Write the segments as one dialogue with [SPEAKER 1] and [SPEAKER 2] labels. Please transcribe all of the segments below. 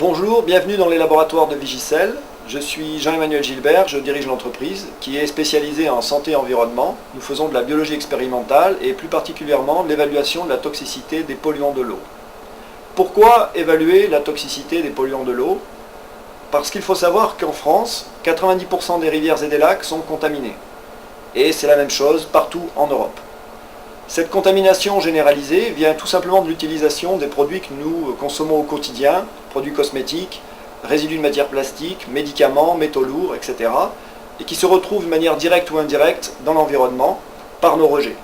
[SPEAKER 1] Bonjour, bienvenue dans les laboratoires de Vigicel. Je suis Jean-Emmanuel Gilbert, je dirige l'entreprise qui est spécialisée en santé et environnement. Nous faisons de la biologie expérimentale et plus particulièrement l'évaluation de la toxicité des polluants de l'eau. Pourquoi évaluer la toxicité des polluants de l'eau? Parce qu'il faut savoir qu'en France, 90% des rivières et des lacs sont contaminés. Et c'est la même chose partout en Europe. Cette contamination généralisée vient tout simplement de l'utilisation des produits que nous consommons au quotidien, produits cosmétiques, résidus de matières plastiques, médicaments, métaux lourds, etc. et qui se retrouvent de manière directe ou indirecte dans l'environnement par nos rejets.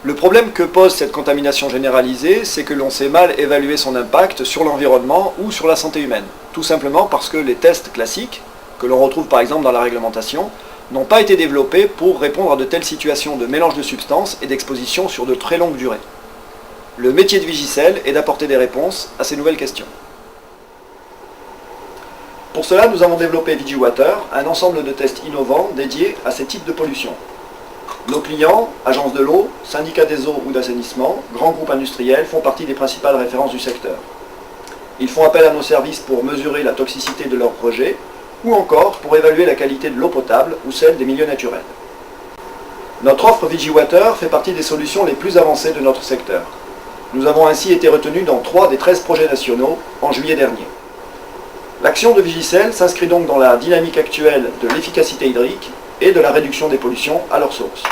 [SPEAKER 1] Le problème que pose cette contamination généralisée, c'est que l'on sait mal évaluer son impact sur l'environnement ou sur la santé humaine. Tout simplement parce que les tests classiques, que l'on retrouve par exemple dans la réglementation, n'ont pas été développés pour répondre à de telles situations de mélange de substances et d'exposition sur de très longues durées. Le métier de Vigicel est d'apporter des réponses à ces nouvelles questions. Pour cela, nous avons développé VigiWater, un ensemble de tests innovants dédiés à ces types de pollution. Nos clients, agences de l'eau, syndicats des eaux ou d'assainissement, grands groupes industriels font partie des principales références du secteur. Ils font appel à nos services pour mesurer la toxicité de leurs projets ou encore pour évaluer la qualité de l'eau potable ou celle des milieux naturels. Notre offre VigiWater fait partie des solutions les plus avancées de notre secteur. Nous avons ainsi été retenus dans 3 des 13 projets nationaux en juillet dernier. L'action de Vigicel s'inscrit donc dans la dynamique actuelle de l'efficacité hydrique et de la réduction des pollutions à leur source.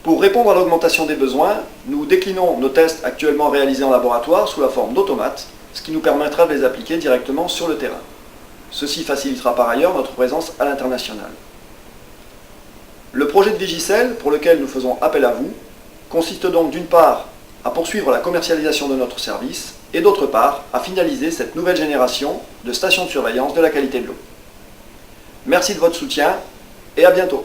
[SPEAKER 1] Pour répondre à l'augmentation des besoins, nous déclinons nos tests actuellement réalisés en laboratoire sous la forme d'automates, ce qui nous permettra de les appliquer directement sur le terrain. Ceci facilitera par ailleurs notre présence à l'international. Le projet de Vigicel, pour lequel nous faisons appel à vous, consiste donc d'une part à poursuivre la commercialisation de notre service et d'autre part à finaliser cette nouvelle génération de stations de surveillance de la qualité de l'eau. Merci de votre soutien et à bientôt.